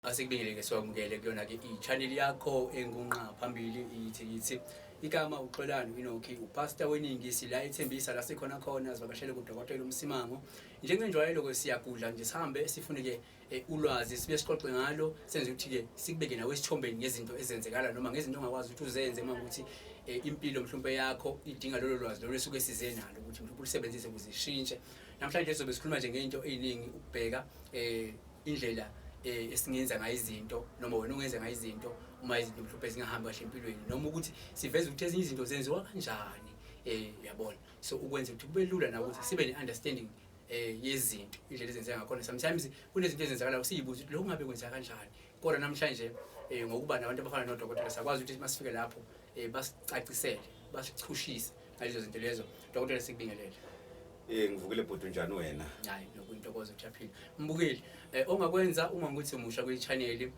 Asikubingeleke siwamukele kuyona ke i-channel yakho engunqa phambili ithi igama uXolani Enoki upastor weningi sila ethembisa la sikhona khona sivakashele kuDokotela Msimango njengenjwayelo kwesiyagudla nje sihambe sifune ke ulwazi sibe siqoqe ngalo senze ukuthi ke sikubeke nawe esithombeni ngezinto ezenzekala noma ngezinto ongakwazi ukuthi uzenze manje ukuthi impilo mhlawumbe yakho idinga lolo lwazi lo lesuke size nalo ukuthi mhlawumbe ulisebenzise ukuze ishintshe. Namhlanje sizobe sikhuluma nje ngento eziningi ukubheka indlela esingenza ngayo izinto noma wena ungenza ngayo izinto uma izinto mhlawumbe zingahambi kahle empilweni noma ukuthi siveze ukuthi ezinye izinto zenziwa kanjani yabona so ukwenza ukuthi kube lula na ukuthi sibe ne-understanding yezinto indlela ezenzeka ngakhona. Sometimes kunezinto ezenzakala usiyibuza ukuthi lokho ngabe kwenzeka kanjani kodwa namhlanje ngokuba nabantu abafana nodokotela sakwazi ukuthi masifike lapho basicacisele basichushise ngalezo zinto lezo. Dokotela sikubingelele. Ngivukile bhuti njani wena? Hayi nokuyintokozo ujaphile. Mbukeli ongakwenza uma ngithi umusha kwi-channel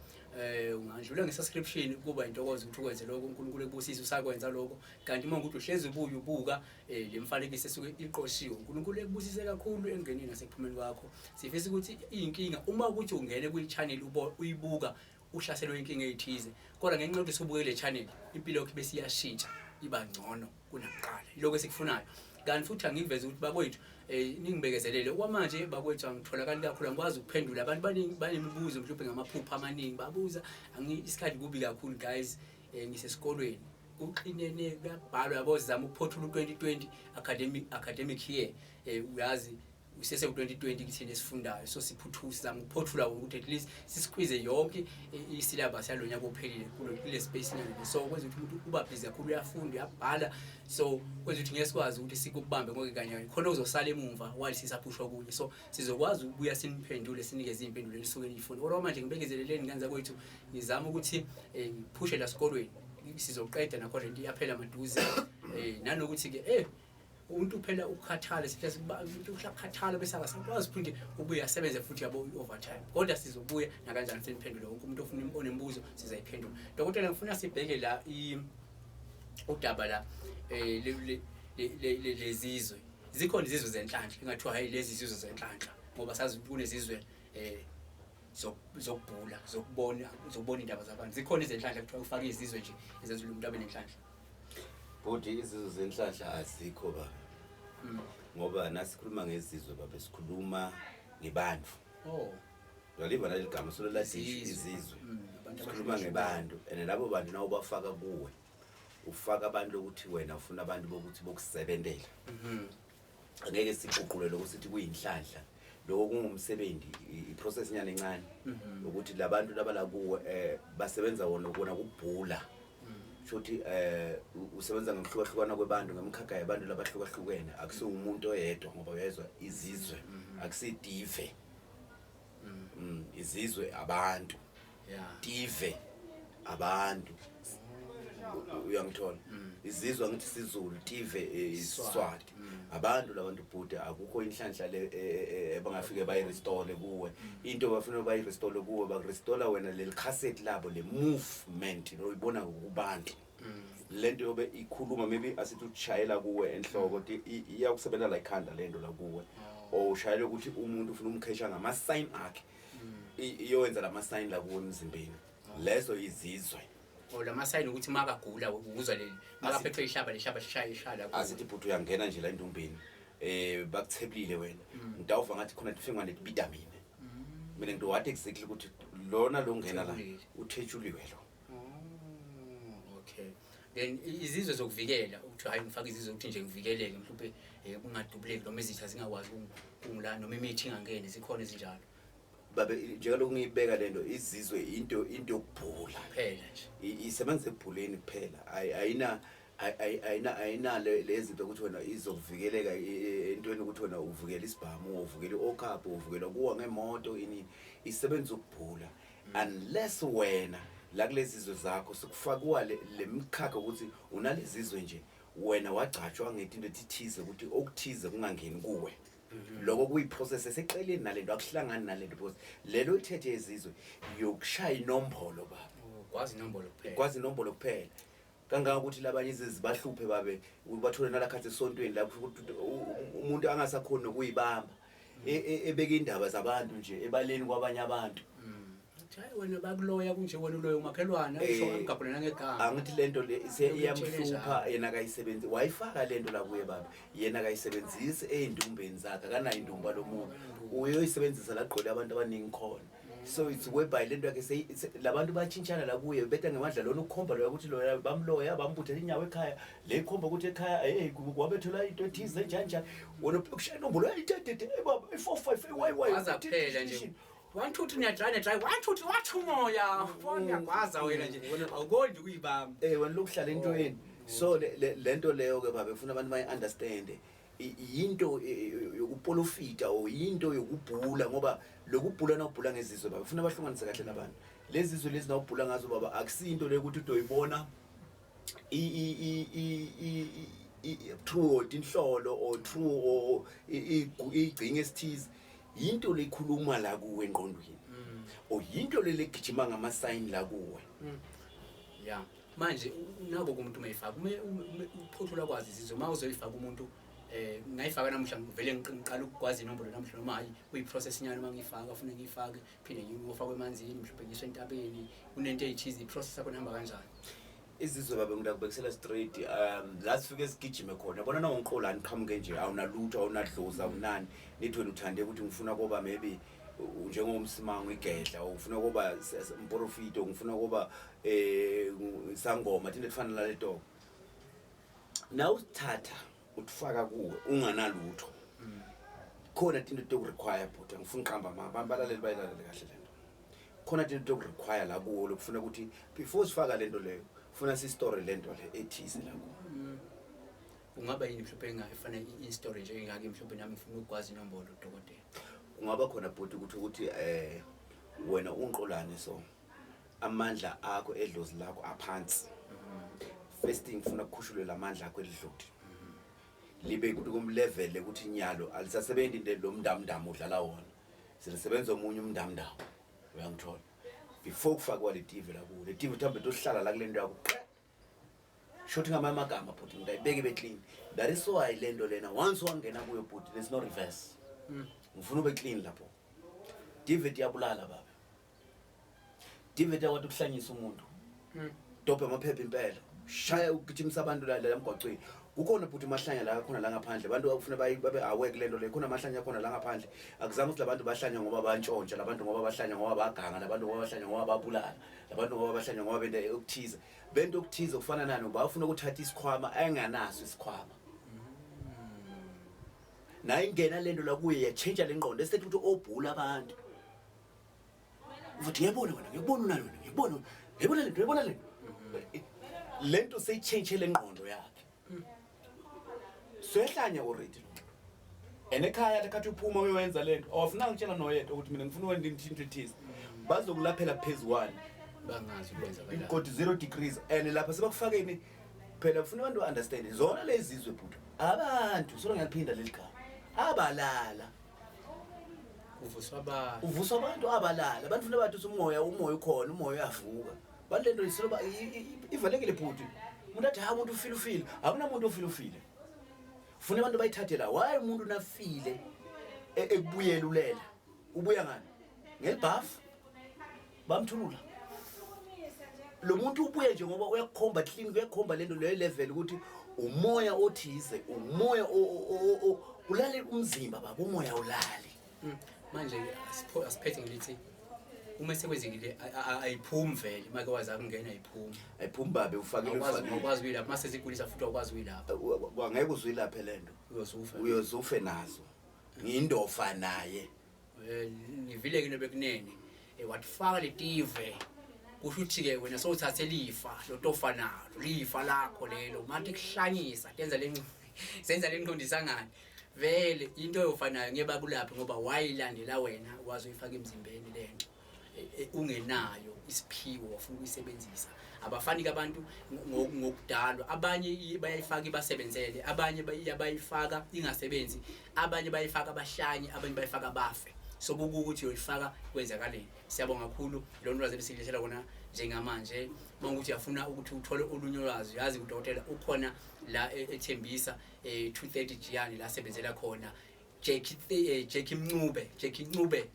ungandlula nge-subscription kuba intokozo ukuthi ukwenze lokho uNkulunkulu ekubusisa usakwenza lokho kanti uma ukuthi uhlezi ubuka le mfanekiso esuke iqoshiwe uNkulunkulu ekubusise kakhulu engenini nasekuphumeni kwakho. Sifisa ukuthi inkinga uma ukuthi ungene kwi-channel uyibuka uhlaselwe inkinga ezithize kodwa ngenxa yokuthi usubuke le channel impilo yakho bese iyashintsha iba ngcono kunakuqala iloko esikufunayo. Kanti futhi angiveze ukuthi bakwethu ningibekezelele okwamanje bakwethu angitholakali kakhulu angikwazi ukuphendula abantu banemibuzo mhlawumbe ngamaphupha amaningi babuza isikhathi kubi kakhulu guys ngisesikolweni uqinene kuyabhalwa yabo sizama ukuphothula u2020 academic year uyazi usese u2020 kithini esifundayo so siphuthusa sizama ukuphothula ukuthi at least sisqueeze yonke isyllabus yalonyaka ophelile kule space nini so kwenza ukuthi umuntu uba busy kakhulu uyafunda uyabhala so kwenza ukuthi ngesikwazi ukuthi sikubambe konke kanye khona uzosala emuva while sisaphushwa kunye so sizokwazi ukubuya siniphendule sinikeze impendulo elisuke nifuna kodwa manje ngibekezeleleni ngenza kwethu ngizama ukuthi ngiphushe la sikolweni sizoqeda nakho into iyaphela maduze nanokuthi ke umuntu phela ukukhathala siphela umuntu uhlakhathala bese akasakwazi futhi ubuye asebenze futhi yabo overtime kodwa sizobuya nakanjani seniphendule wonke umuntu ofuna onembuzo sizayiphendula. Dokotela ngifuna sibheke la udaba la lezizwe zikhona izizwe zenhlanhla engathiwa hayi lezi izizwe zenhlanhla ngoba sazi kunezizwe zokubhula zokubona indaba zabantu zikhona izenhlanhla kuthiwa ufake izizwe nje ezenza umuntu abe nenhlanhla. Bhuti izizwe zenhlanhla azikho baba. Ngoba nasikhuluma ngezizwe baba sikhuluma ngebantu. Uyaliva nale gama solo lathi izizwe. Sikhuluma ngebantu and labo bantu nawo bafaka kuwe. Ufaka abantu lokuthi wena ufuna abantu bokuthi bokusebenzela. Angeke siququle lokuthi kuyinhlanhla lokho kungumsebenzi iprocess nyane encane ukuthi labantu labala kuwe basebenza wona ukona kubhula. Shothi usebenza ngokuhlukahlukana kwebantu ngemkhakha yabantu labahlukahlukene akusiyo umuntu oyedwa ngoba uyezwa izizwe akusidive izizwe abantu dive abantu uyangithola izizwe ngithi sizulu tive iswati abantu labantu bhuti akukho inhlanhla le ebangafike bayirestore kuwe into bafuna bayirestore kuwe bakurestore wena leli cassette labo le movement loyibona kubantu lento yobe ikhuluma maybe asithi utshayela kuwe enhloko ukuthi iyakusebenza la ikhanda lento la kuwe or ushayela ukuthi umuntu ufuna umkhesha ngama sign akhe iyowenza lama sign la kuwe emzimbeni leso izizwe lama sign ukuthi makagula ukuzwa leli makaphethwe ihlaba leshaba shaya ishala asithi bhuti uyangena nje la entombeni bakutheblile wena ngidawuva ngathi khona ifingwa nevitamine mina ngido wathi exactly ukuthi lona lo ngena la uthethuliwe lo. Okay then izizwe zokuvikela ukuthi hayi ngifaka izizwe ukuthi nje ngivikeleke mhlawumbe kungadubuleki noma izitha zingakwazi ukungula noma imithi ingangene zikhona ezinjalo. Babe njalo ngiyibeka lento izizwe into yokubhula phela nje isebenza ebhuleni kuphela ayina lezi zinto ukuthi wena izokuvikeleka entweni ukuthi wena uvikela isibhamu uvikela okhapho uvikela kuwa ngemoto inini isebenza ukubhula unless wena la kulezi izizwe zakho sikufakwa lemkhakha ukuthi unalezizwe nje wena wagcatshwa ngezinto ezithize ukuthi okuthize kungangeni kuwe. Lokho kuyiprocess eseqeleni nalento akuhlangani nalento because lelo ithethe ezizwe yokushaya inombolo baba kwazi inombolo kuphela kangaka ukuthi labanye izibahluphe babe ubathole nalakhathi esontweni la ukuthi umuntu angasakhona ukuyibamba ebeka indaba zabantu nje ebaleni kwabanye abantu hayi wena bakuloya kunje wena uloya umakhelwana usho angigabhulana ngegama angithi lento le iyamhlupha yena kayisebenzi wayifaka lento la kuye baba yena kayisebenzisi eindumbeni zakhe akanayo indumba lomuntu uyoyisebenzisa la gqole abantu abaningi khona so it's whereby lento yakhe labantu bachintshana la kuye betha ngemandla lona ukukhomba lo ukuthi lo bamloya bambuthe inyawo ekhaya le ikhomba ukuthi ekhaya hey kwabethola into ethize njani wona ukushaya inombolo yayithethe baba 45 why azaphela nje 1 2 3 niyadrive 1 2 3 wathi umoya ngiyakwaza wena nje awukondi kuyibamba wena lokuhlala entweni so lento leyo ke baba ufuna abantu bayi understand yinto yokuprofita o yinto yokubhula ngoba lokubhula nawubhula ngezizwe baba ufuna abahlukanise kahle nabantu lezi zizwe lezi nawubhula ngazo baba akusinto le ukuthi udoyibona true inhlolo or true or igcinge esithize yinto lekhuluma la kuwe engqondweni o yinto legijima ngama sign la kuwe yeah manje nabo kumuntu mayifaka uphothula kwazi izizwe mawuzoyifaka umuntu ngayifaka namuhla ngivele ngiqala ukwazi inombolo namuhla noma hayi kuyiprocess inyana mangifaka ufuna ngifake phinde ngiyofaka emanzini mhlawumbe ngisho entabeni kunento ezithize iprocess yakho ihamba kanjani izizwe babe ngidakubekisela straight la sifike sigijime khona yabona nawunqolani qhamuke nje awunalutho awunadlozi awunani nithi wena uthande ukuthi ngifuna kuba maybe njengomsimango igedla ufuna kuba umprofito ngifuna kuba sangoma thina efana la leto now uthatha utfaka kuwe unganalutho khona into tokurequire but ngifuna uqamba babalaleli bayilalele kahle lento khona into tokurequire la kuwo lokufuna ukuthi before sifaka lento leyo ufuna si story lento le ethize la kuwo ungaba yini mhlawumbe engafana i story nje ngake mhlawumbe nami ngifuna ukwazi inombolo dokotela ungaba khona bhuti ukuthi wena unqolane so amandla akho edlozi lakho aphansi first thing ufuna ukukhushulwe lamandla akho edloti libe ukuthi kumlevel ukuthi inyalo alisasebenzi into lomndamndamo udlala wona sisebenza omunye umndamndamo uyangithola before kufakwa le TV la ku le TV uthambe tohlala la kulento yakho shothi ngamagama bhuti ngidayibeke be clean that is why lento lena once wangena kuyo bhuti there's no reverse ngifuna ube clean lapho TV iyabulala baba TV yakwathi ukuhlanyisa umuntu dope amaphepha impela shaya ukugijimisa abantu la emgwaqweni kukhona bhuti mahlanya la khona la ngaphandle abantu abafuna babe awake lento le khona mahlanya khona la ngaphandle akuzange ukuthi labantu bahlanya ngoba bantshontsha labantu ngoba bahlanya ngoba baganga labantu ngoba bahlanya ngoba babulala labantu ngoba bahlanya ngoba bende okuthize bento okuthize kufana nani bafuna ukuthatha isikhwama ayenganaso isikhwama na ingena lento la kuye ya change le ngqondo esithi ukuthi obhula abantu uthi yabona wena ngibona unani wena ngibona lento seyichange le ngqondo yakhe sehlanya already enekhaya lekhathi uphuma uyowenza lento awufuna ngitshela noyedwa ukuthi mina ngifuna ukwenza into ethize bazokulaphela phezulu bangazi ukwenza kanjani kodwa 0 degrees and lapha sebakufakeni phela ufuna abantu understand zona lezi izwe bhuti abantu solo ngiyaphinda leli gama abalala uvuswa abantu abalala abantu funa bathi umoya ukhona umoya uyavuka bantu lento isiloba ivalekile bhuti umuntu athi ha umuntu ufile akunamuntu ofile ufuna abantu bayithathela why umuntu nafile ekubuyela ulela ubuya ngani ngelibhafu bamthulula lo muntu ubuye nje ngoba uyakhomba clean uyakhomba lento le level ukuthi umoya othize umoya ulale umzimba baba umoya ulali manje asiphethe ngilithi uma sekwenzekile ayiphumi vele make wazi akungena ayiphumi babe ufakile ukwazi uyilapha mase sigulisa futhi ukwazi uyilapha wangeke uzuyilapha lento uyozufe nazo ngindofa naye nivile ke bekunene wathifaka le TV kusho ukuthi ke wena sowuthathe lifa lo tofa nalo lifa lakho lelo manje kuhlanyisa senza lenqondisa ngani vele into yofanayo ngeba kulapha ngoba wayilandela wena wazi uyifaka emzimbeni lento ungenayo isiphiwo wafuna ukuyisebenzisa abafani kabantu ngokudalwa abanye bayayifaka ibasebenzele abanye bayifaka ingasebenzi abanye bayifaka abahlanye abanye bayifaka bafe so ukuthi uyifaka kwenzakaleni siyabonga kakhulu lo nto lazebisilethela kona njengamanje mangukuthi yafuna ukuthi uthole olunyolwazi yazi udokotela ukhona la ethembisa 230 Giyani la sebenzela khona Jackie Ncube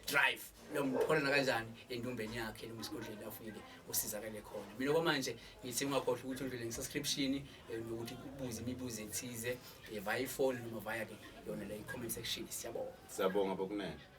drive lomthola kanjani endumbeni yakhe noma isigodlweni afike usizakale khona. Mina kwamanje ngithi ungakhohlwa ukuthi undlule nge-subscription nokuthi ubuze imibuzo ethize via iphone noma via ke yona le comment section. Siyabonga. Siyabonga bokunene.